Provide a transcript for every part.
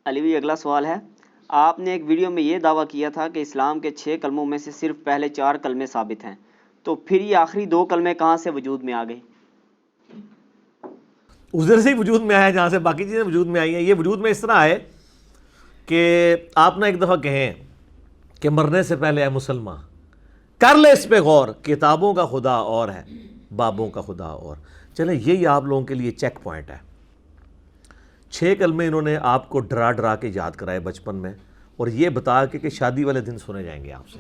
علی بھائی اگلا سوال ہے، آپ نے ایک ویڈیو میں یہ دعویٰ کیا تھا کہ اسلام کے 6 کلموں میں سے صرف پہلے 4 کلمے ثابت ہیں، تو پھر یہ آخری 2 کلمے کہاں سے وجود میں آ گئے؟ ادھر سے ہی وجود میں آیا جہاں سے باقی چیزیں وجود میں آئی ہیں. یہ وجود میں اس طرح آئے کہ آپ نہ ایک دفعہ کہیں کہ مرنے سے پہلے اے مسلمان کر لے اس پہ غور، کتابوں کا خدا اور ہے بابوں کا خدا اور. چلیں یہی آپ لوگوں کے لیے چیک پوائنٹ ہے. 6 کلمے انہوں نے آپ کو ڈرا ڈرا کے یاد کرائے بچپن میں، اور یہ بتا کہ شادی والے دن سنے جائیں گے آپ سے،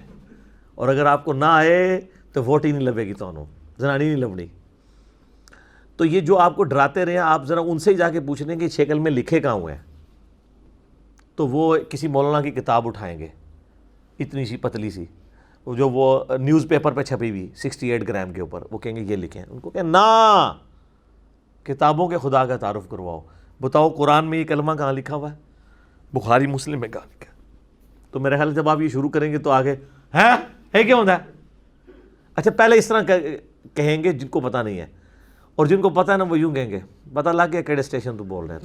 اور اگر آپ کو نہ آئے تو ووٹ ہی نہیں لبے گی، تو زنانی نہیں لبنی. تو یہ جو آپ کو ڈراتے رہے ہیں، آپ ذرا ان سے ہی جا کے پوچھ لیں کہ 6 کلمے لکھے کہاں ہوئے ہیں، تو وہ کسی مولانا کی کتاب اٹھائیں گے اتنی سی پتلی سی، جو وہ نیوز پیپر پہ چھپی ہوئی 68 گرام کے اوپر، وہ کہیں گے یہ لکھیں. ان کو کہیں نا، کتابوں کے خدا کا تعارف کرواؤ. بتاؤ قرآن میں یہ کلمہ کہاں لکھا ہوا ہے؟ بخاری مسلم میں کہاں لکھا ہے؟ تو میرے خیال جب آپ یہ شروع کریں گے تو آگے ہے کیا ہوتا ہے. اچھا پہلے اس طرح کہیں گے جن کو پتہ نہیں ہے، اور جن کو پتہ ہے نا وہ یوں کہیں گے پتہ لگ گیا کیڑے اسٹیشن تو بول رہے ہیں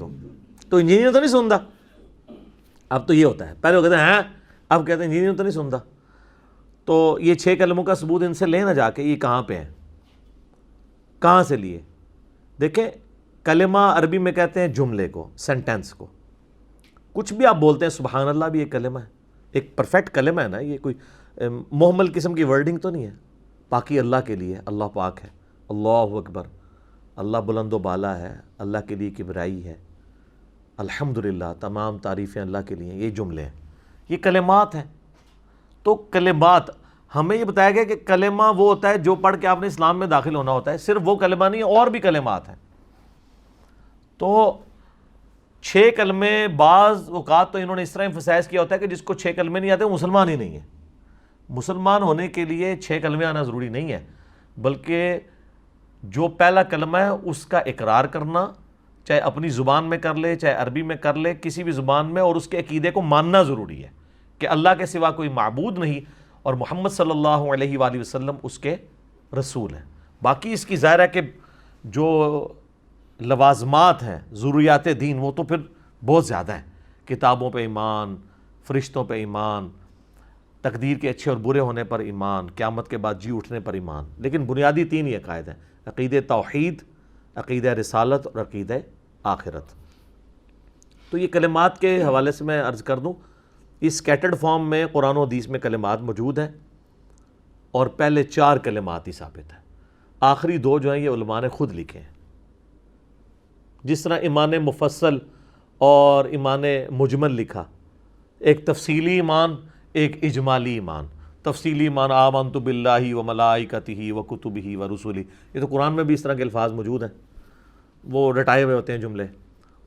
تو انجینئر تو نہیں سنتا. اب تو یہ ہوتا ہے، پہلے وہ کہتے ہیں اب کہتے ہیں انجینئر تو نہیں سنتا. تو یہ 6 کلموں کا ثبوت ان سے لے نہ جا کے یہ کہاں پہ ہیں، کہاں سے لیے. دیکھیں کلمہ عربی میں کہتے ہیں جملے کو، سینٹینس کو. کچھ بھی آپ بولتے ہیں، سبحان اللہ بھی ایک کلمہ ہے، ایک پرفیکٹ کلمہ ہے نا. یہ کوئی محمل قسم کی ورڈنگ تو نہیں ہے. پاکی اللہ کے لیے، اللہ پاک ہے، اللہ اکبر، اللہ بلند و بالا ہے، اللہ کے لیے کبریائی ہے، الحمدللہ تمام تعریفیں اللہ کے لیے. یہ جملے ہیں، یہ کلمات ہیں. تو کلمات ہمیں یہ بتایا گیا کہ کلمہ وہ ہوتا ہے جو پڑھ کے آپ نے اسلام میں داخل ہونا ہوتا ہے. صرف وہ کلمہ نہیں ہے، اور بھی کلمات ہیں. تو 6 کلمے بعض اوقات تو انہوں نے اس طرح ایمفسائز کیا ہوتا ہے کہ جس کو 6 کلمے نہیں آتے وہ مسلمان ہی نہیں ہے. مسلمان ہونے کے لیے 6 کلمے آنا ضروری نہیں ہے، بلکہ جو پہلا کلمہ ہے اس کا اقرار کرنا، چاہے اپنی زبان میں کر لے چاہے عربی میں کر لے، کسی بھی زبان میں، اور اس کے عقیدے کو ماننا ضروری ہے کہ اللہ کے سوا کوئی معبود نہیں اور محمد صلی اللہ علیہ وآلہ وسلم اس کے رسول ہیں. باقی اس کی ظاہر ہے کہ جو لوازمات ہیں، ضروریات دین، وہ تو پھر بہت زیادہ ہیں. کتابوں پہ ایمان، فرشتوں پہ ایمان، تقدیر کے اچھے اور برے ہونے پر ایمان، قیامت کے بعد جی اٹھنے پر ایمان. لیکن بنیادی 3 ہی عقائد ہیں: عقیدہ توحید، عقیدہ رسالت اور عقیدہ آخرت. تو یہ کلمات کے حوالے سے میں عرض کر دوں، اس اسکیٹرڈ فارم میں قرآن و حدیث میں کلمات موجود ہیں، اور پہلے 4 کلمات ہی ثابت ہیں. آخری 2 جو ہیں یہ علماء نے خود لکھے ہیں. جس طرح ایمان مفصل اور ایمان مجمل لکھا، ایک تفصیلی ایمان، ایک اجمالی ایمان. تفصیلی ایمان آمنت باللہ و ملائکتہ و کتبہ و رسلہ، یہ تو قرآن میں بھی اس طرح کے الفاظ موجود ہیں، وہ رٹائے ہوئے ہوتے ہیں جملے.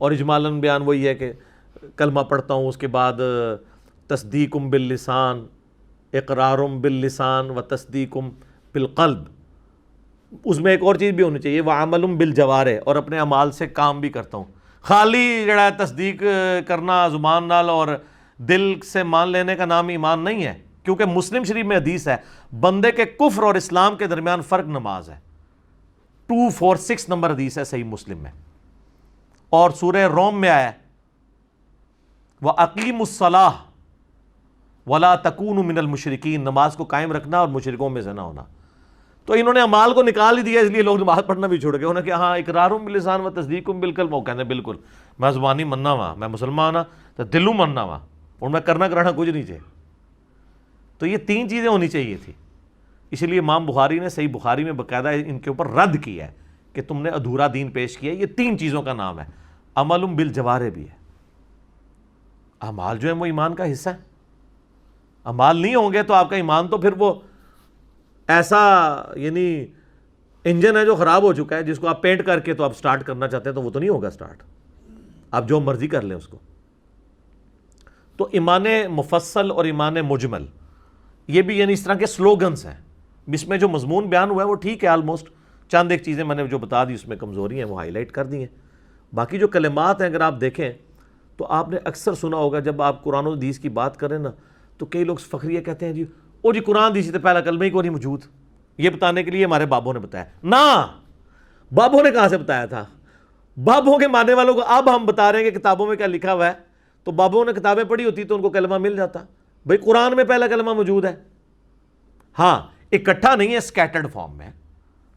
اور اجمالاً بیان وہی ہے کہ کلمہ پڑھتا ہوں، اس کے بعد تصدیقم باللسان، اقرارم باللسان و تصدیقم بالقلب. اس میں ایک اور چیز بھی ہونی چاہیے، وعملم بالجوارح، اور اپنے اعمال سے کام بھی کرتا ہوں. خالی جڑا ہے تصدیق کرنا زبان نال اور دل سے مان لینے کا نام ایمان نہیں ہے. کیونکہ مسلم شریف میں حدیث ہے، بندے کے کفر اور اسلام کے درمیان فرق نماز ہے. 246 نمبر حدیث ہے صحیح مسلم میں. اور سورہ روم میں آیا وَأَقِيمُوا الصَّلَاةَ وَلَا تَكُونُوا مِنَ الْمُشْرِكِينَ، نماز کو قائم رکھنا اور مشرکوں میں سے نہ ہونا. تو انہوں نے اعمال کو نکال ہی دیا، اس لیے لوگ نماز پڑھنا بھی چھوڑ گئے. انہوں نے کہا ہاں اقرارم باللسان و تصدیقم بالقلب، وہ کہتے ہیں بالکل میں زبانی مننا وا، میں مسلمان ہاں تو دلوں مننا وا، اور میں کرنا کرانا کچھ نہیں چاہیے. تو یہ 3 چیزیں ہونی چاہیے تھی. اس لیے امام بخاری نے صحیح بخاری میں باقاعدہ ان کے اوپر رد کیا ہے کہ تم نے ادھورا دین پیش کیا. یہ 3 چیزوں کا نام ہے. عمل بالجوارح بھی ہے، اعمال جو ہیں وہ ایمان کا حصہ ہے. اعمال نہیں ہوں گے تو آپ کا ایمان تو پھر وہ ایسا یعنی انجن ہے جو خراب ہو چکا ہے، جس کو آپ پینٹ کر کے تو آپ سٹارٹ کرنا چاہتے ہیں تو وہ تو نہیں ہوگا سٹارٹ، آپ جو مرضی کر لیں اس کو. تو ایمان مفصل اور ایمان مجمل یہ بھی یعنی اس طرح کے سلوگنز ہیں. اس میں جو مضمون بیان ہوا ہے وہ ٹھیک ہے آلموسٹ. چند ایک چیزیں میں نے جو بتا دی اس میں کمزوری ہیں وہ ہائی لائٹ کر دی ہیں. باقی جو کلمات ہیں اگر آپ دیکھیں تو آپ نے اکثر سنا ہوگا جب آپ قرآن و حدیث کی بات کریں نا تو کئی لوگ فخریہ کہتے ہیں جی او جی قرآن حدیث سے پہلا کلمہ ہی کو نہیں موجود. یہ بتانے کے لیے ہمارے بابوں نے بتایا. نہ، بابوں نے کہاں سے بتایا تھا؟ بابوں کے ماننے والوں کو اب ہم بتا رہے ہیں کہ کتابوں میں کیا لکھا ہوا ہے. تو بابوں نے کتابیں پڑھی ہوتی تو ان کو کلمہ مل جاتا. بھئی قرآن میں پہلا کلمہ موجود ہے, ہاں اکٹھا نہیں ہے, سکیٹرڈ فارم میں,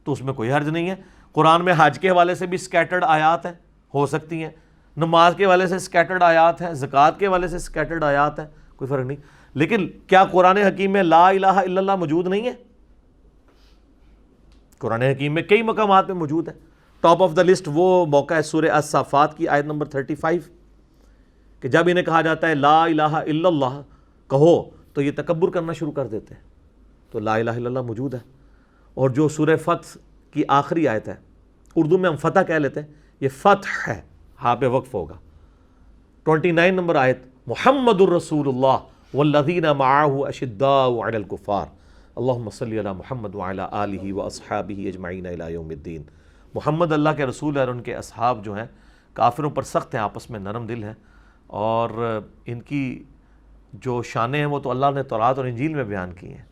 تو اس میں کوئی حرج نہیں ہے. قرآن میں حج کے حوالے سے بھی سکیٹرڈ آیات ہیں, ہو سکتی ہیں, نماز کے حوالے سے سکیٹرڈ آیات ہیں, زکوٰۃ کے حوالے سے سکیٹرڈ آیات ہیں, کوئی فرق نہیں. لیکن کیا قرآن حکیم میں لا الہ الا اللہ موجود نہیں ہے؟ قرآن حکیم میں کئی مقامات میں موجود ہے. ٹاپ آف دا لسٹ وہ موقع ہے سورہ الصافات کی آیت نمبر 35 کہ جب انہیں کہا جاتا ہے لا الہ الا اللہ کہو تو یہ تکبر کرنا شروع کر دیتے ہیں. تو لا الہ الا اللہ موجود ہے. اور جو سورہ فتح کی آخری آیت ہے, اردو میں ہم فتح کہہ لیتے ہیں, یہ فتح ہے, ہاں پہ وقف ہوگا. 29 نمبر آیت, محمد الرسول اللہ والذین معہ اشداء علی الکفار اللہم صلی علی محمد وعلی آلہ واصحابہ اجمعین الی یوم الدین. محمد اللہ کے رسول ہے اور ان کے اصحاب جو ہیں کافروں پر سخت ہیں, آپس میں نرم دل ہیں, اور ان کی جو شانیں ہیں وہ تو اللہ نے تورات اور انجیل میں بیان کی ہیں,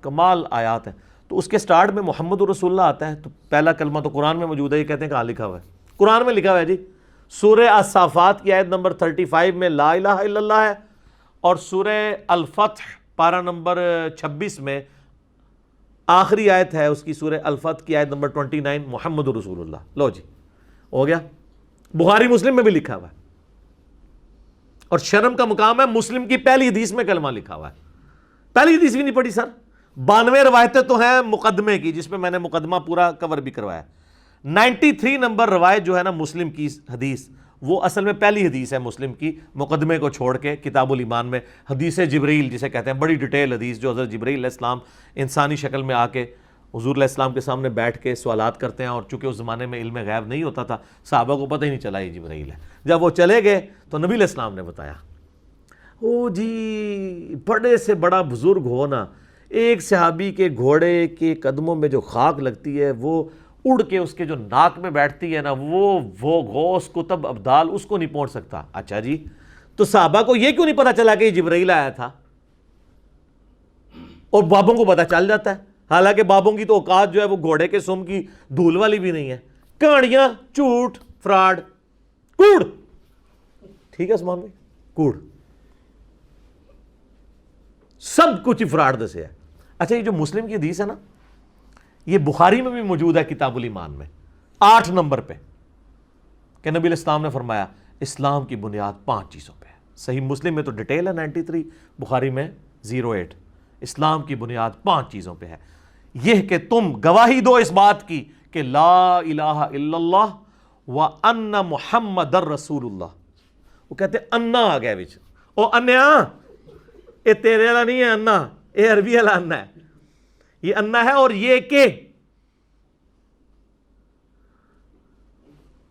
کمال آیات ہیں. تو اس کے سٹارٹ میں محمد الرسول اللہ آتا ہے, تو پہلا کلمہ تو قرآن میں موجود ہے. یہ کہتے ہیں کہاں لکھا ہوا ہے؟ قرآن میں لکھا ہوا ہے جی. سورہ الصافات کی آیت نمبر 35 میں لا الہ الا اللہ ہے, اور سورہ الفتح پارہ نمبر 26 میں آخری آیت ہے اس کی, سورہ الفتح کی آیت نمبر 29 محمد الرسول اللہ. لو جی ہو گیا. بخاری مسلم میں بھی لکھا ہوا ہے, اور شرم کا مقام ہے مسلم کی پہلی حدیث میں کلمہ لکھا ہوا ہے. پہلی حدیث بھی نہیں پڑھی سر, 92 روایتیں تو ہیں مقدمے کی, جس پہ میں نے مقدمہ پورا کور بھی کروایا. 93 نمبر روایت جو ہے نا مسلم کی حدیث, وہ اصل میں پہلی حدیث ہے مسلم کی, مقدمے کو چھوڑ کے کتاب الایمان میں حدیث جبرائیل جسے کہتے ہیں, بڑی ڈیٹیل حدیث جو حضرت جبرائیل علیہ السلام انسانی شکل میں آ کے حضور علیہ السلام کے سامنے بیٹھ کے سوالات کرتے ہیں. اور چونکہ اس زمانے میں علم غیب نہیں ہوتا تھا, صحابہ کو پتہ ہی نہیں چلا یہ جبرائیل ہے. جب وہ چلے گئے تو نبی علیہ السلام نے بتایا. او جی بڑے سے بڑا بزرگ ہو نا, ایک صحابی کے گھوڑے کے قدموں میں جو خاک لگتی ہے وہ اڑ کے اس کے جو ناک میں بیٹھتی ہے نا, وہ غوث کتب ابدال اس کو نہیں پہنچ سکتا. اچھا جی, تو صحابہ کو یہ کیوں نہیں پتا چلا کہ یہ جبرائیل آیا تھا؟ اور بابوں کو پتا چل جاتا ہے, حالانکہ بابوں کی تو اوقات جو ہے وہ گھوڑے کے سم کی دھول والی بھی نہیں ہے. کہانیاں, جھوٹ, فراڈ, کوڑ. ٹھیک ہے عثمان بھائی, کوڑ, سب کچھ فراڈ دسے ہے. اچھا یہ جو مسلم کی حدیث ہے نا, یہ بخاری میں بھی موجود ہے کتاب الایمان میں 8 نمبر پہ, کہ نبی علیہ السلام نے فرمایا اسلام کی بنیاد 5 چیزوں پہ ہے. صحیح مسلم میں تو ڈیٹیل ہے 93, بخاری میں 08. اسلام کی بنیاد 5 چیزوں پہ ہے, یہ کہ تم گواہی دو اس بات کی کہ لا الہ الا اللہ وان محمد الرسول اللہ. وہ کہتے ہیں انا آ گیا بچ, او انیا یہ تیرے والا نہیں ہے انا, یہ عربی والا انا ہے, یہ انا ہے, اور یہ کہ,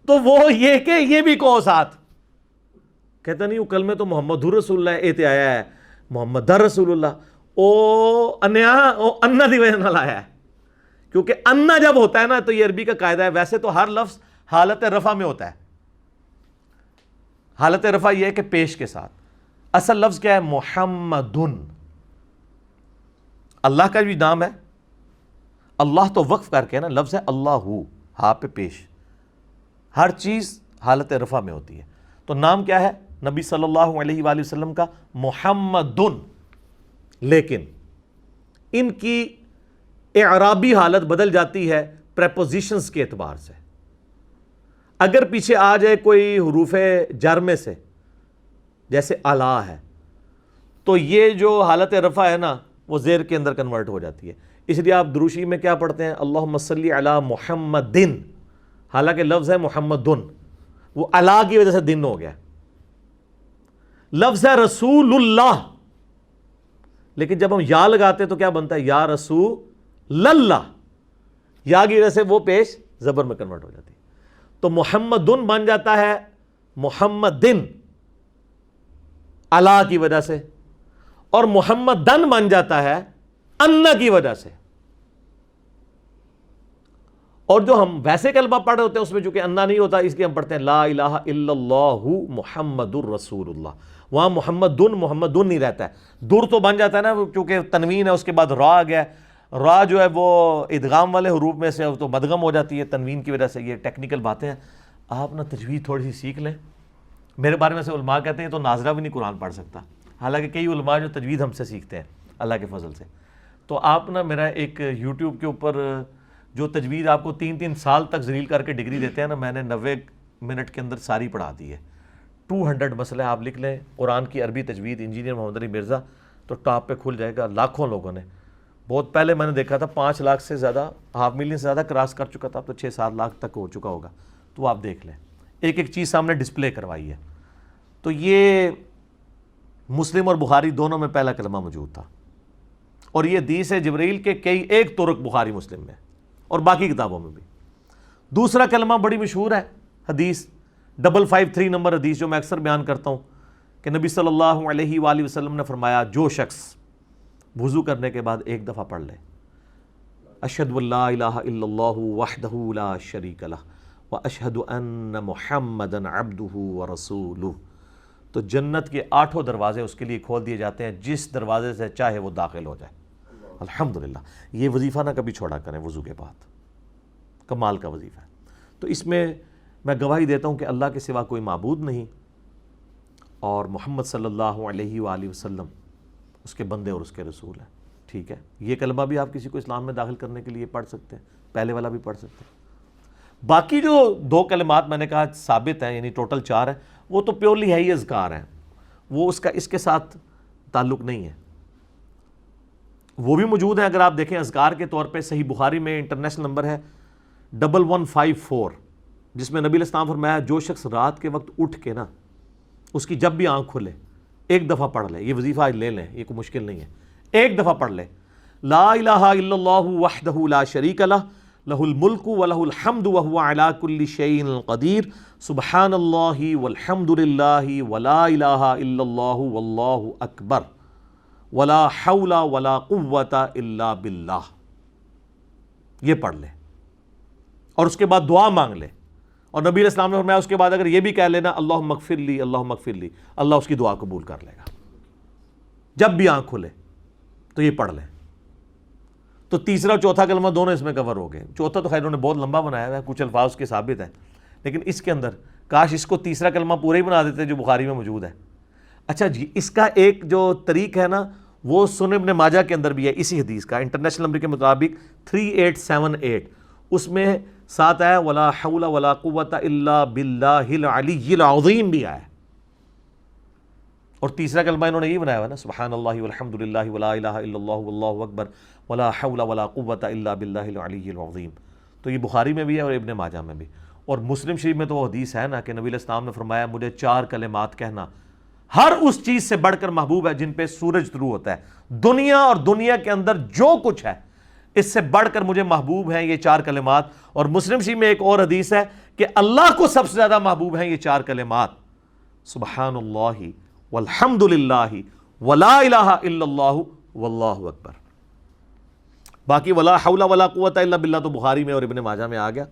تو وہ یہ کہ یہ بھی کہو ساتھ. کہتا نہیں وہ کلمہ تو محمد رسول اللہ ایتے آیا ہے, محمد رسول اللہ. او انیا او انا دی وجہ نال آیا ہے, کیونکہ انا جب ہوتا ہے نا تو یہ عربی کا قاعدہ ہے. ویسے تو ہر لفظ حالت رفع میں ہوتا ہے, حالت رفع یہ ہے کہ پیش کے ساتھ. اصل لفظ کیا ہے؟ محمدن. اللہ کا بھی نام ہے, اللہ تو وقف کر کے نا لفظ ہے اللہ, ہاں پہ پیش, ہر چیز حالت رفع میں ہوتی ہے. تو نام کیا ہے نبی صلی اللہ علیہ وآلہ وسلم کا؟ محمدن. لیکن ان کی اعرابی حالت بدل جاتی ہے پریپوزیشنز کے اعتبار سے. اگر پیچھے آ جائے کوئی حروف جر میں سے, جیسے اعلیٰ ہے, تو یہ جو حالت رفع ہے نا وہ زیر کے اندر کنورٹ ہو جاتی ہے. اس لیے آپ دروشی میں کیا پڑھتے ہیں؟ اللہم صلی علی محمدن, حالانکہ لفظ ہے محمدن, وہ اعلیٰ کی وجہ سے دن ہو گیا. لفظ ہے رسول اللہ, لیکن جب ہم یا لگاتے تو کیا بنتا ہے؟ یا رسول اللہ. یا کی وجہ سے وہ پیش زبر میں کنورٹ ہو جاتی ہے. تو محمدن بن جاتا ہے محمدن اللہ کی وجہ سے, اور محمدن بن جاتا ہے انا کی وجہ سے. اور جو ہم ویسے کلمہ پڑھ رہے ہوتے ہیں اس میں چونکہ انا نہیں ہوتا, اس لیے ہم پڑھتے ہیں لا الہ الا اللہ محمد الرسول اللہ. وہاں محمدن نہیں رہتا ہے, در تو بن جاتا ہے نا, چونکہ تنوین ہے اس کے بعد را آ گیا. را جو ہے وہ ادغام والے حروف میں سے تو مدغم ہو جاتی ہے تنوین کی وجہ سے. یہ ٹیکنیکل باتیں ہیں, آپ نا تجوید تھوڑی سی سیکھ لیں میرے بارے میں سے علماء کہتے ہیں تو ناظرہ بھی نہیں قرآن پڑھ سکتا، حالانکہ کئی علماء جو تجوید ہم سے سیکھتے ہیں اللہ کے فضل سے. تو آپ نا میرا ایک یوٹیوب کے اوپر جو تجوید آپ کو 3 سال تک ذلیل کر کے ڈگری دیتے ہیں نا، میں نے 90 منٹ کے اندر ساری پڑھا دی ہے. 200 مسئلے آپ لکھ لیں قرآن کی عربی تجوید انجینئر محمد علی مرزا، تو ٹاپ پہ کھل جائے گا. لاکھوں لوگوں نے، بہت پہلے میں نے دیکھا تھا 5 لاکھ سے زیادہ، 500,000 سے زیادہ کراس کر چکا تھا، اب تو 6-7 لاکھ تک ہو چکا ہوگا. تو آپ دیکھ لیں، ایک ایک چیز سامنے ڈسپلے کروائی ہے. تو یہ مسلم اور بخاری دونوں میں پہلا کلمہ موجود تھا، اور یہ حدیث ہے جبرائیل کے کئی ایک طرق بخاری مسلم میں اور باقی کتابوں میں بھی. دوسرا کلمہ بڑی مشہور ہے حدیث 553 نمبر حدیث، جو میں اکثر بیان کرتا ہوں کہ نبی صلی اللہ علیہ وآلہ وسلم نے فرمایا جو شخص وضو کرنے کے بعد ایک دفعہ پڑھ لے اشہد ان لا الہ الا اللہ وحدہ لا شریک لہ واشہد ان محمدا عبدہ ورسولہ، تو جنت کے 8 دروازے اس کے لیے کھول دیے جاتے ہیں، جس دروازے سے چاہے وہ داخل ہو جائے. الحمدللہ. یہ وظیفہ نہ کبھی چھوڑا کریں وضو کے بعد، کمال کا وظیفہ ہے. تو اس میں گواہی دیتا ہوں کہ اللہ کے سوا کوئی معبود نہیں، اور محمد صلی اللہ علیہ وآلہ وسلم اس کے بندے اور اس کے رسول ہیں. ٹھیک ہے، یہ کلمہ بھی آپ کسی کو اسلام میں داخل کرنے کے لیے پڑھ سکتے ہیں، پہلے والا بھی پڑھ سکتے ہیں. باقی جو 2 کلمات میں نے کہا ثابت ہیں، یعنی ٹوٹل 4 ہیں، وہ تو پیورلی ہے ہی اذکار ہیں، وہ اس کے ساتھ تعلق نہیں ہے. وہ بھی موجود ہیں، اگر آپ دیکھیں اذکار کے طور پہ صحیح بخاری میں انٹرنیشنل نمبر ہے 1154، جس میں نبی علیہ السلام فرمایا جو شخص رات کے وقت اٹھ کے نا، اس کی جب بھی آنکھ کھلے ایک دفعہ پڑھ لے. یہ وظیفہ آج لے لیں، یہ کوئی مشکل نہیں ہے، ایک دفعہ پڑھ لے لا الہ الا اللہ وحدہ لا شریک لہ لہ الملک ولہ الحمد وہو علی کل شیء قدیر سبحان اللہ والحمد للہ ولا الہ الا اللہ واللہ اکبر ولا حول ولا قوۃ الا باللہ. یہ پڑھ لے اور اس کے بعد دعا مانگ لے. اور نبی علیہ السلام نے فرمایا اس کے بعد اگر یہ بھی کہہ لینا اللہم اغفر لی اللہم اغفر لی، اللہ اس کی دعا قبول کر لے گا. جب بھی آنکھ کھلے تو یہ پڑھ لیں. تو تیسرا اور چوتھا کلمہ دونوں اس میں کور ہو گئے. چوتھا تو خیر انہوں نے بہت لمبا بنایا ہوا ہے، کچھ الفاظ کے ثابت ہیں، لیکن اس کے اندر کاش اس کو تیسرا کلمہ پورا ہی بنا دیتے جو بخاری میں موجود ہے. اچھا جی، اس کا ایک جو طریق ہے نا، وہ سنن ابن ماجہ کے اندر بھی ہے اسی حدیث کا، انٹرنیشنل نمبر کے مطابق 3878، اس میں ساتھ آیا ولا حول ولا قوۃ الا باللہ العلی العظیم بھی آیا. اور تیسرا کلمہ انہوں نے یہ بنایا ہوا نا سبحان اللہ والحمد للہ ولا الہ الا اللہ واللہ اکبر ولا حول ولا قوۃ الا باللہ العلی العظیم. تو یہ بخاری میں بھی ہے اور ابن ماجہ میں بھی. اور مسلم شریف میں تو وہ حدیث ہے نا کہ نبی علیہ السلام نے فرمایا مجھے 4 کلمات کہنا ہر اس چیز سے بڑھ کر محبوب ہے جن پہ سورج طلوع ہوتا ہے. دنیا اور دنیا کے اندر جو کچھ ہے اس سے بڑھ کر مجھے محبوب ہیں یہ 4 کلمات. اور مسلم شریف میں ایک اور حدیث ہے کہ اللہ کو سب سے زیادہ محبوب ہیں یہ 4 کلمات سبحان اللہ والحمد للہ ولا الہ الا اللہ واللہ اکبر. باقی ولا حول ولا قوۃ الا باللہ تو بخاری میں اور ابن ماجہ میں آ گیا.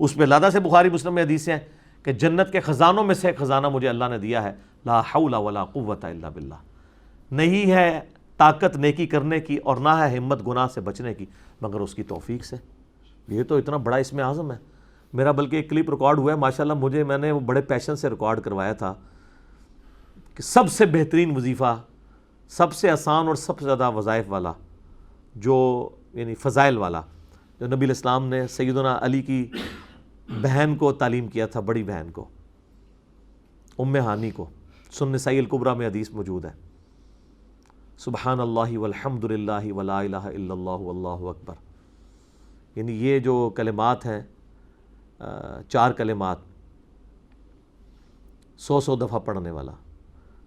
اس پہ لادہ سے بخاری مسلم میں حدیثیں ہیں کہ جنت کے خزانوں میں سے ایک خزانہ مجھے اللہ نے دیا ہے لا حول ولا قوۃ الا باللہ. نہیں ہے طاقت نیکی کرنے کی اور نہ ہے ہمت گناہ سے بچنے کی مگر اس کی توفیق سے. یہ تو اتنا بڑا اسم اعظم ہے. میرا بلکہ ایک کلپ ریکارڈ ہوا ہے ماشاءاللہ، میں نے وہ بڑے پیشن سے ریکارڈ کروایا تھا کہ سب سے بہترین وظیفہ، سب سے آسان اور سب سے زیادہ وظائف والا، جو یعنی فضائل والا، جو نبی علیہ السلام نے سیدنا علی کی بہن کو تعلیم کیا تھا، بڑی بہن کو، ام ہانی کو. سنن نسائی الکبریٰ میں حدیث موجود ہے سبحان اللہ والحمد للہ ولا الہ الا اللہ واللہ اکبر. یعنی یہ جو کلمات ہیں 4 کلمات 100 دفعہ پڑھنے والا.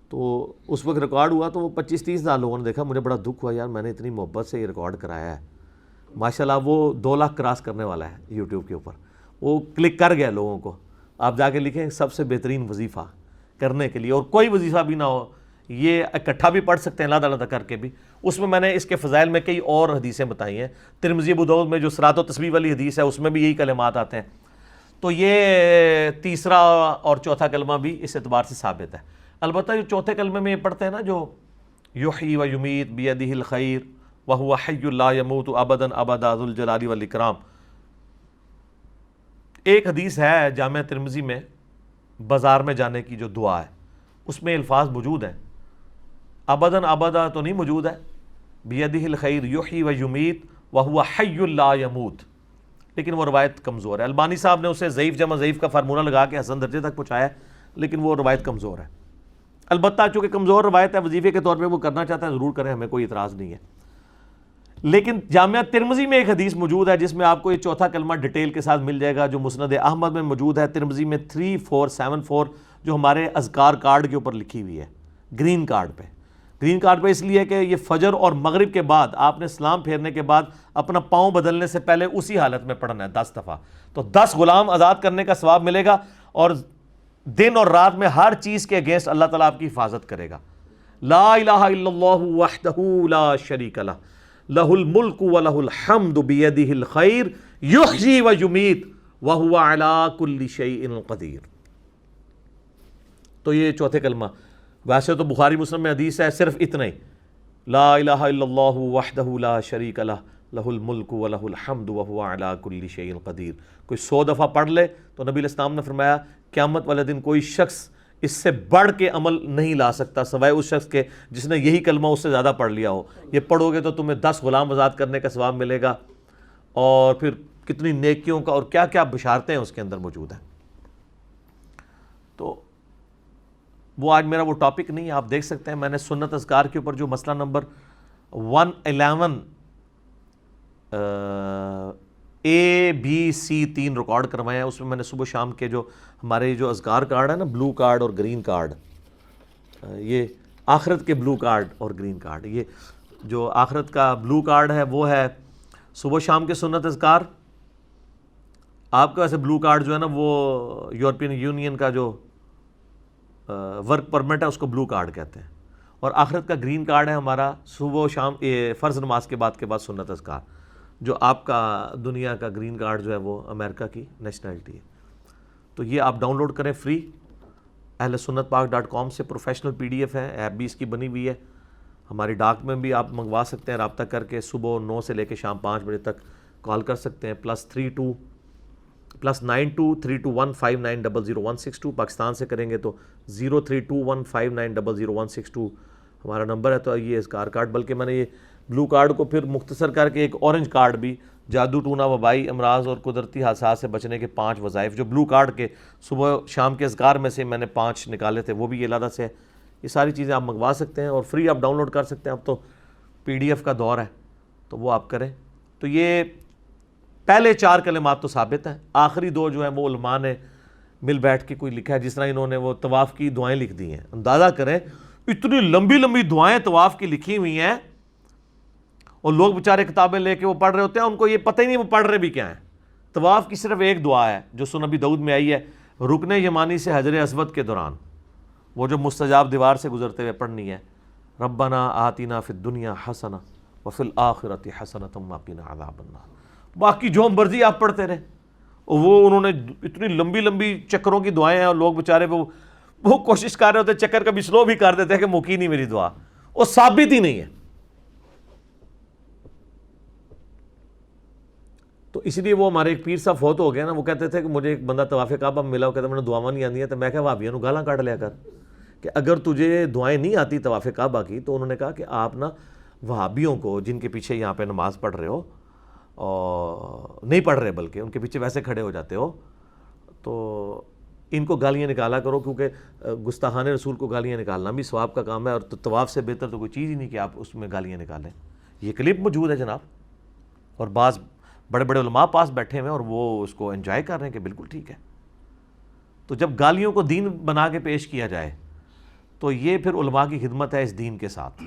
تو اس وقت ریکارڈ ہوا تو وہ 25-30 ہزار لوگوں نے دیکھا. مجھے بڑا دکھ ہوا یار، میں نے اتنی محبت سے یہ ریکارڈ کرایا ہے. ماشاءاللہ وہ 2 لاکھ کراس کرنے والا ہے یوٹیوب کے اوپر. وہ کلک کر گیا لوگوں کو. آپ جا کے لکھیں سب سے بہترین وظیفہ کرنے کے لیے، اور کوئی وظیفہ بھی نہ ہو، یہ اکٹھا بھی پڑھ سکتے ہیں علیحدہ علیحدہ کر کے بھی. اس میں نے اس کے فضائل میں کئی اور حدیثیں بتائی ہیں. ترمذی ابو داؤد میں جو صراط و تسبیح والی حدیث ہے اس میں بھی یہی کلمات آتے ہیں. تو یہ تیسرا اور چوتھا کلمہ بھی اس اعتبار سے ثابت ہے. البتہ جو چوتھے کلمے میں یہ پڑھتے ہیں نا جو یحیی و یمیت بیدہ الخیر وہو حی لا یموت ابدا ابدا ذو الجلال والاکرام. ایک حدیث ہے جامع ترمذی میں بازار میں جانے کی جو دعا ہے اس میں الفاظ موجود ہیں، ابداً ابدا تو نہیں موجود ہے، بیدہ الخیر یحیی و یمیت وہو حی لا یموت، لیکن وہ روایت کمزور ہے۔ البانی صاحب نے اسے ضعیف جمع ضعیف کا فارمولہ لگا کے حسن درجے تک پہنچایا ہے، لیکن وہ روایت کمزور ہے۔ البتہ چونکہ کمزور روایت ہے، وظیفے کے طور پہ وہ کرنا چاہتا ہے ضرور کریں، ہمیں کوئی اعتراض نہیں ہے۔ لیکن جامعہ ترمذی میں ایک حدیث موجود ہے جس میں آپ کو یہ چوتھا کلمہ ڈیٹیل کے ساتھ مل جائے گا، جو مسند احمد میں موجود ہے، ترمذی میں 3474، جو ہمارے اذکار کارڈ کے اوپر لکھی ہوئی ہے، گرین کارڈ پہ۔ گرین کارڈ پہ اس لیے کہ یہ فجر اور مغرب کے بعد آپ نے سلام پھیرنے کے بعد اپنا پاؤں بدلنے سے پہلے اسی حالت میں پڑھنا ہے 10 دفعہ، تو 10 غلام آزاد کرنے کا ثواب ملے گا، اور دن اور رات میں ہر چیز کے اگینسٹ اللہ تعالیٰ آپ کی حفاظت کرے گا۔ لا الہ الا اللہ وحدہ لا شریک لہ لہ الملک ولہ الحمد بیدہ الخیر یحیی و یمیت وہو علی کل شیء قدیر۔ تو یہ چوتھے کلمہ، ویسے تو بخاری مسلم میں حدیث ہے صرف اتنا ہی، لا الہ الا اللہ وحدہ لا شریک لہ لہ الملک ولہ الحمد وہو علی کل شیء قدیر۔ کوئی 100 دفعہ پڑھ لے تو نبی علیہ السلام نے فرمایا قیامت والے دن کوئی شخص اس سے بڑھ کے عمل نہیں لا سکتا سوائے اس شخص کے جس نے یہی کلمہ اس سے زیادہ پڑھ لیا ہو۔ یہ پڑھو گے تو تمہیں 10 غلام آزاد کرنے کا ثواب ملے گا، اور پھر کتنی نیکیوں کا اور کیا کیا بشارتیں اس کے اندر موجود ہیں۔ تو وہ آج میرا وہ ٹاپک نہیں ہے، آپ دیکھ سکتے ہیں میں نے سنت اذکار کے اوپر جو مسئلہ نمبر 111 اے بی سی 3 ریکارڈ کروائے ہیں، اس میں نے صبح شام کے جو ہمارے جو اذکار کارڈ ہے نا، بلو کارڈ اور گرین کارڈ، یہ آخرت کے بلو کارڈ اور گرین کارڈ، یہ جو آخرت کا بلو کارڈ ہے وہ ہے صبح شام کے سنت اذکار۔ آپ کا ویسے بلو کارڈ جو ہے نا وہ یورپین یونین کا جو ورک پرمٹ ہے اس کو بلو کارڈ کہتے ہیں، اور آخرت کا گرین کارڈ ہے ہمارا صبح و شام فرض نماز کے بعد سنت اذکار، جو آپ کا دنیا کا گرین کارڈ جو ہے وہ امریکہ کی نیشنلٹی ہے۔ تو یہ آپ ڈاؤن لوڈ کریں فری، اہل سنت پاک .com سے پروفیشنل PDF ہے، ایپ بھی اس کی بنی ہوئی ہے، ہماری ڈاک میں بھی آپ منگوا سکتے ہیں، رابطہ کر کے صبح 9 سے لے کے شام 5 بجے تک کال کر سکتے ہیں، +923215900162، پاکستان سے کریں گے تو 032159000162 ہمارا نمبر ہے۔ تو یہ اذکار کارڈ، بلکہ میں نے یہ بلو کارڈ کو پھر مختصر کر کے ایک اورنج کارڈ بھی، جادو ٹونا وبائی امراض اور قدرتی حادثات سے بچنے کے 5 وظائف، جو بلو کارڈ کے صبح شام کے اذکار میں سے میں نے 5 نکالے تھے، وہ بھی یہ علیحدہ سے ہے۔ یہ ساری چیزیں آپ منگوا سکتے ہیں اور فری آپ ڈاؤن لوڈ کر سکتے ہیں۔ اب تو PDF کا دور ہے تو وہ آپ کریں۔ تو یہ پہلے 4 کلمات تو ثابت ہیں، آخری 2 جو ہیں وہ علماء نے مل بیٹھ کے کوئی لکھا ہے، جس طرح انہوں نے وہ طواف کی دعائیں لکھ دی ہیں۔ اندازہ کریں اتنی لمبی لمبی دعائیں طواف کی لکھی ہوئی ہیں، اور لوگ بیچارے کتابیں لے کے وہ پڑھ رہے ہوتے ہیں، ان کو یہ پتہ ہی نہیں وہ پڑھ رہے بھی کیا ہیں۔ طواف کی صرف ایک دعا ہے جو سنن ابی داؤد میں آئی ہے، رکن یمانی سے حجر اسود کے دوران، وہ جو مستجاب دیوار سے گزرتے ہوئے پڑھنی ہے، ربنا آتنا فی الدنیا حسنہ وفی الآخرۃ حسنۃ وقنا عذاب النار۔ باقی جو مرضی آپ پڑھتے رہے، وہ انہوں نے اتنی لمبی لمبی چکروں کی دعائیں ہیں، اور لوگ بیچارے وہ کوشش کر رہے ہوتے، چکر کبھی سلو بھی کر دیتے ہیں کہ مکی نہیں میری دعا، وہ ثابت ہی نہیں ہے۔ تو اس لیے وہ ہمارے ایک پیر صاحب فوت ہو گیا نا، وہ کہتے تھے کہ مجھے ایک بندہ طواف کعبہ میں ملا، وہ کہتا میں نے دعاواں نہیں آندی ہیں، تو میں کہا وہابیوں نو گالاں کاٹ لیا کر کہ اگر تجھے دعائیں نہیں آتی طواف کعبہ کی، تو انہوں نے کہا کہ آپ نا وہابیوں کو جن کے پیچھے یہاں پہ نماز پڑھ رہے ہو، اور نہیں پڑھ رہے بلکہ ان کے پیچھے ویسے کھڑے ہو جاتے ہو، تو ان کو گالیاں نکالا کرو، کیونکہ گستاخان رسول کو گالیاں نکالنا بھی ثواب کا کام ہے، اور طواف سے بہتر تو کوئی چیز ہی نہیں کہ آپ اس میں گالیاں نکالیں۔ یہ کلپ موجود ہے جناب، اور بعض بڑے بڑے علماء پاس بیٹھے ہوئے ہیں اور وہ اس کو انجوائے کر رہے ہیں کہ بالکل ٹھیک ہے۔ تو جب گالیوں کو دین بنا کے پیش کیا جائے تو یہ پھر علماء کی خدمت ہے اس دین کے ساتھ۔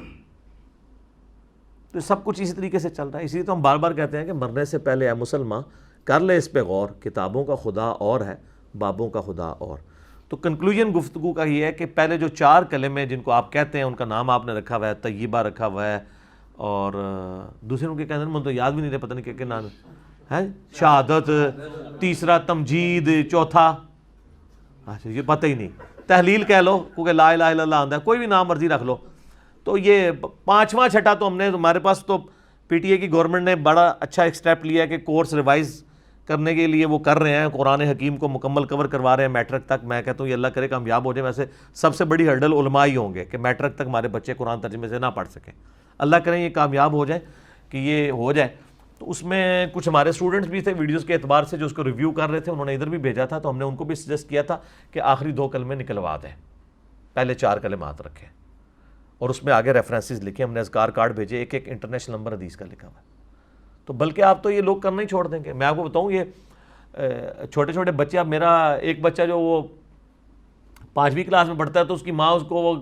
تو سب کچھ اسی طریقے سے چل رہا ہے، اس لیے تو ہم بار بار کہتے ہیں کہ مرنے سے پہلے اے مسلمان کر لے اس پہ غور، کتابوں کا خدا اور ہے، بابوں کا خدا اور۔ تو کنکلوژن گفتگو کا یہ ہے کہ پہلے جو 4 کلمے جن کو آپ کہتے ہیں ان کا نام آپ نے رکھا ہوا ہے، طیبہ رکھا ہوا ہے، اور دوسرے ان کے کہتے ہیں، مجھے تو یاد بھی نہیں رہے، پتہ نہیں کہ نام ہے، شہادت، تیسرا تمجید، چوتھا اچھا یہ پتہ ہی نہیں، تحلیل کہہ لو کیونکہ لا الہ الا اللہ آندہ ہے، کوئی بھی نام مرضی رکھ لو۔ تو یہ 5واں چھٹا تو ہم نے، ہمارے پاس تو PTA کی گورنمنٹ نے بڑا اچھا ایک سٹیپ لیا ہے کہ کورس ریوائز کرنے کے لیے وہ کر رہے ہیں, قرآن حکیم کو مکمل کور کروا رہے ہیں میٹرک تک. میں کہتا ہوں یہ اللہ کرے کامیاب ہو جائے. ویسے سب سے بڑی ہرڈل علماء ہی ہوں گے کہ میٹرک تک ہمارے بچے قرآن ترجمے سے نہ پڑھ سکیں. اللہ کریں یہ کامیاب ہو جائے کہ یہ ہو جائے. تو اس میں کچھ ہمارے اسٹوڈنٹس بھی تھے ویڈیوز کے اعتبار سے جو اس کو ریویو کر رہے تھے, انہوں نے ادھر بھی بھیجا تھا, تو ہم نے ان کو بھی سجیسٹ کیا تھا کہ آخری 2 کلمے نکلوا دیں, پہلے 4 کلمات رکھیں اور اس میں آگے ریفرنسز لکھیں. ہم نے اذکار کارڈ بھیجے, ایک انٹرنیشنل نمبر حدیث کا لکھا ہوا ہے. تو بلکہ آپ تو یہ لوگ کرنا ہی چھوڑ دیں گے. میں آپ کو بتاؤں یہ چھوٹے چھوٹے بچے, اب میرا ایک بچہ جو وہ 5ویں کلاس میں پڑھتا ہے, تو اس کی ماں اس کو وہ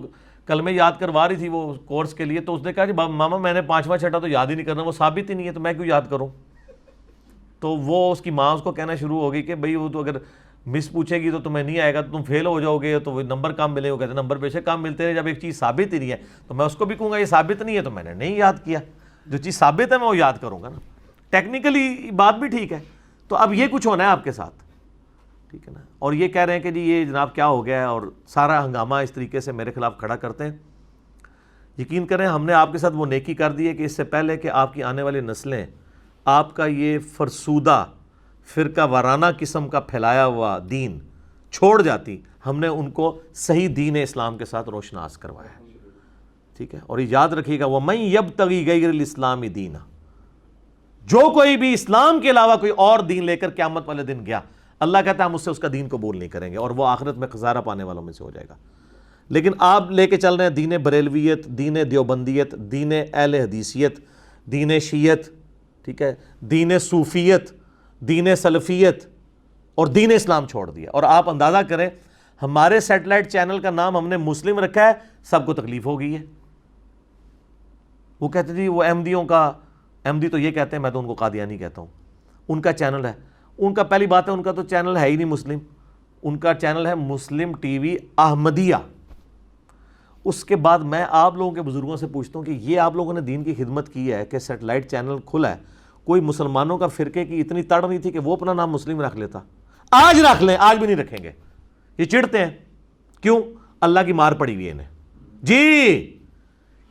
کلمے یاد کروا رہی تھی وہ کورس کے لیے, تو اس نے کہا کہ ماما میں نے 5واں چھٹا تو یاد ہی نہیں کرنا, وہ ثابت ہی نہیں ہے تو میں کیوں یاد کروں. تو وہ اس کی ماں اس کو کہنا شروع ہو گئی کہ بھئی وہ تو اگر مس پوچھے گی تو تمہیں نہیں آئے گا تو تم فیل ہو جاؤ گے, تو وہ نمبر کم ملے. وہ کہتے ہیں نمبر بے شک کم ملتے ہیں, جب ایک چیز ثابت ہی نہیں ہے تو میں اس کو بھی کہوں گا یہ ثابت نہیں ہے تو میں نے نہیں یاد کیا. جو چیز ثابت ہے میں وہ یاد کروں گا نا. ٹیکنیکلی بات بھی ٹھیک ہے. تو اب یہ کچھ ہونا ہے آپ کے ساتھ, ٹھیک ہے نا. اور یہ کہہ رہے ہیں کہ جی یہ جناب کیا ہو گیا ہے, اور سارا ہنگامہ اس طریقے سے میرے خلاف کھڑا کرتے ہیں. یقین کریں ہم نے آپ کے ساتھ وہ نیکی کر دی ہے کہ اس سے پہلے کہ آپ کی آنے والی نسلیں آپ کا یہ فرسودہ فرقہ وارانہ قسم کا پھیلایا ہوا دین چھوڑ جاتی, ہم نے ان کو صحیح دین اسلام کے ساتھ روشناس کروایا ہے, ٹھیک ہے. اور یاد رکھیے گا وَمَن يَبْتَغِي غَيْرَ الْإِسْلَامِ دِينًا, جو کوئی بھی اسلام کے علاوہ کوئی اور دین لے کر قیامت والے دن گیا, اللہ کہتا ہے ہم اس سے اس کا دین قبول نہیں کریں گے, اور وہ آخرت میں خسارہ پانے والوں میں سے ہو جائے گا. لیکن آپ لے کے چل رہے ہیں دین بریلویت, دین دیوبندیت, دین اہل حدیثیت, دین شیعت, ٹھیک ہے, دین صوفیت, دین سلفیت اور دین اسلام چھوڑ دیا. اور آپ اندازہ کریں ہمارے سیٹلائٹ چینل کا نام ہم نے مسلم رکھا ہے, سب کو تکلیف ہو گئی ہے. وہ کہتے جی وہ احمدیوں کا, احمدی تو یہ کہتے ہیں, میں تو ان کو قادیانی کہتا ہوں, ان کا چینل ہے. ان کا پہلی بات ہے ان کا تو چینل ہے ہی نہیں مسلم, ان کا چینل ہے مسلم ٹی وی احمدیہ. اس کے بعد میں آپ لوگوں کے بزرگوں سے پوچھتا ہوں کہ یہ آپ لوگوں نے دین کی خدمت کی ہے کہ سیٹلائٹ چینل کھلا ہے, کوئی مسلمانوں کا فرقے کی اتنی تڑ نہیں تھی کہ وہ اپنا نام مسلم رکھ لیتا؟ آج رکھ لیں, آج بھی نہیں رکھیں گے. یہ چڑھتے ہیں کیوں؟ اللہ کی مار پڑی ہوئی ہے انہیں جی,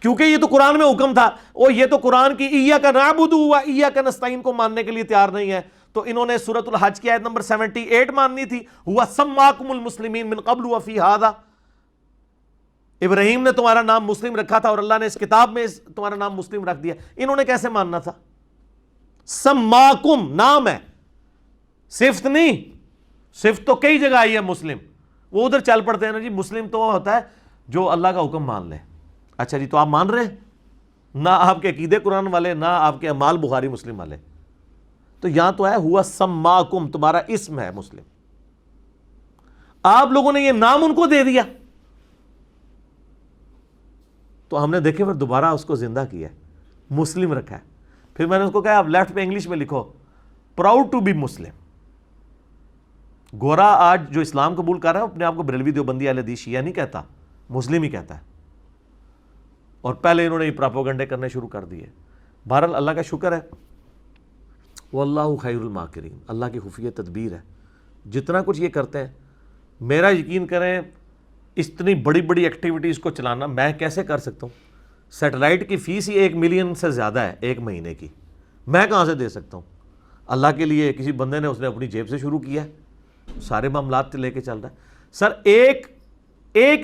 کیونکہ یہ تو قرآن میں حکم تھا, اور یہ تو قرآن کی ایاک نعبد و ایاک نستعین کو ماننے کے لیے تیار نہیں ہے. تو انہوں نے سورۃ الحج کی آیت نمبر 78 ماننی تھی, ہوا سماکم المسلمین من قبل وفی ھذا, ابراہیم نے تمہارا نام مسلم رکھا تھا اور اللہ نے اس کتاب میں تمہارا نام مسلم رکھ دیا. انہوں نے کیسے ماننا تھا؟ سماکم نام ہے, صفت نہیں. صفت تو کئی جگہ آئی ہے مسلم, وہ ادھر چل پڑتے ہیں نا جی. مسلم تو ہوتا ہے جو اللہ کا حکم مان لے. اچھا جی, تو آپ مان رہے ہیں؟ نہ آپ کے عقیدے قرآن والے, نہ آپ کے اعمال بخاری مسلم والے. تو یہاں تو ہے ہوا سماکم, تمہارا اسم ہے مسلم. آپ لوگوں نے یہ نام ان کو دے دیا, تو ہم نے دیکھے پھر دوبارہ اس کو زندہ کیا ہے, مسلم رکھا ہے. پھر میں نے اس کو کہا آپ لیفٹ پہ انگلش میں لکھو پراؤڈ ٹو بی مسلم. گورا آج جو اسلام قبول کر رہا ہے اپنے آپ کو بریلوی دیوبندی اہل حدیث شیعہ نہیں کہتا, مسلم ہی کہتا ہے. اور پہلے انہوں نے یہ پراپوگنڈے کرنے شروع کر دیے. بہرحال اللہ کا شکر ہے, واللہ خیر الماکرین, اللہ کی خفیہ تدبیر ہے. جتنا کچھ یہ کرتے ہیں, میرا یقین کریں اتنی بڑی بڑی ایکٹیویٹیز کو چلانا میں کیسے کر سکتا ہوں؟ سیٹلائٹ کی فیس ہی 1 ملین سے زیادہ ہے ایک مہینے کی, میں کہاں سے دے سکتا ہوں؟ اللہ کے لیے کسی بندے نے اس نے اپنی جیب سے شروع کیا ہے, سارے معاملات لے کے چل رہا ہے. سر ایک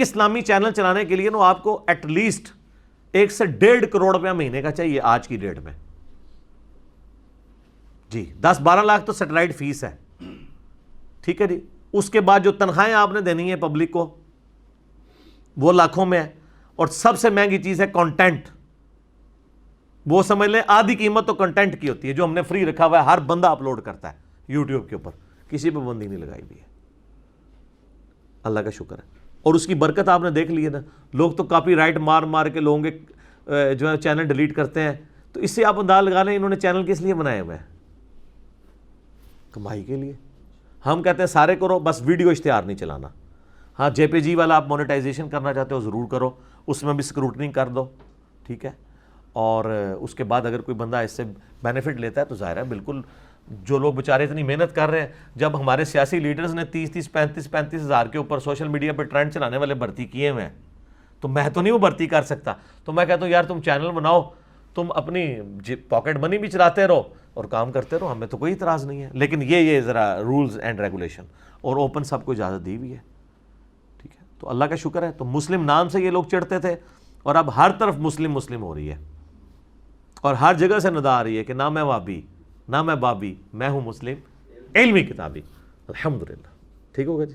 اسلامی چینل چلانے کے لیے نا آپ کو ایٹ لیسٹ 1 سے 1.5 کروڑ روپیہ مہینے کا چاہیے آج کی ڈیٹ میں جی. 10-12 لاکھ تو سیٹلائٹ فیس ہے, ٹھیک ہے جی. اس کے بعد جو تنخواہیں آپ نے دینی ہے پبلک کو وہ لاکھوں میں ہے. اور سب سے مہنگی چیز ہے کنٹینٹ. وہ سمجھ لیں آدھی قیمت تو کنٹینٹ کی ہوتی ہے جو ہم نے فری رکھا ہوا ہے, ہر بندہ اپلوڈ کرتا ہے یوٹیوب کے اوپر, کسی پہ پابندی نہیں لگائی ہوئی ہے. اللہ کا شکر ہے. اور اس کی برکت آپ نے دیکھ لی ہے نا, لوگ تو کاپی رائٹ مار مار کے لوگوں کے جو ہے چینل ڈیلیٹ کرتے ہیں. تو اس سے آپ انداز لگا لیں انہوں نے چینل کس لیے بنائے ہوئے ہیں؟ کمائی کے لیے. ہم کہتے ہیں سارے کرو, بس ویڈیو اشتہار نہیں چلانا. ہاں جے پی جی والا آپ مونیٹائزیشن کرنا چاہتے ہو ضرور کرو, اس میں بھی اسکروٹنی کر دو, ٹھیک ہے. اور اس کے بعد اگر کوئی بندہ اس سے بینیفٹ لیتا ہے تو ظاہر ہے بالکل, جو لوگ بیچارے اتنی محنت کر رہے ہیں, جب ہمارے سیاسی لیڈرز نے 30-35 ہزار کے اوپر سوشل میڈیا پہ ٹرینڈ چلانے والے بھرتی کیے ہوئے ہیں, تو میں تو نہیں وہ بھرتی کر سکتا. تو میں کہتا ہوں یار تم چینل بناؤ, تم اپنی پاکٹ منی بھی چلاتے رہو, اور کام کرتے رہو, ہمیں تو کوئی اعتراض نہیں ہے, لیکن یہ ذرا رولز اینڈ ریگولیشن, اور اوپن سب کو اجازت دی ہوئی ہے, ٹھیک ہے. تو اللہ کا شکر ہے, تو مسلم نام سے یہ لوگ چڑھتے تھے, اور اب ہر طرف مسلم مسلم ہو رہی ہے, اور ہر جگہ سے ندا آ رہی ہے کہ نہ میں وابی نہ میں بابی, میں ہوں مسلم علمی کتابی. الحمدللہ, ٹھیک ہوگا جی.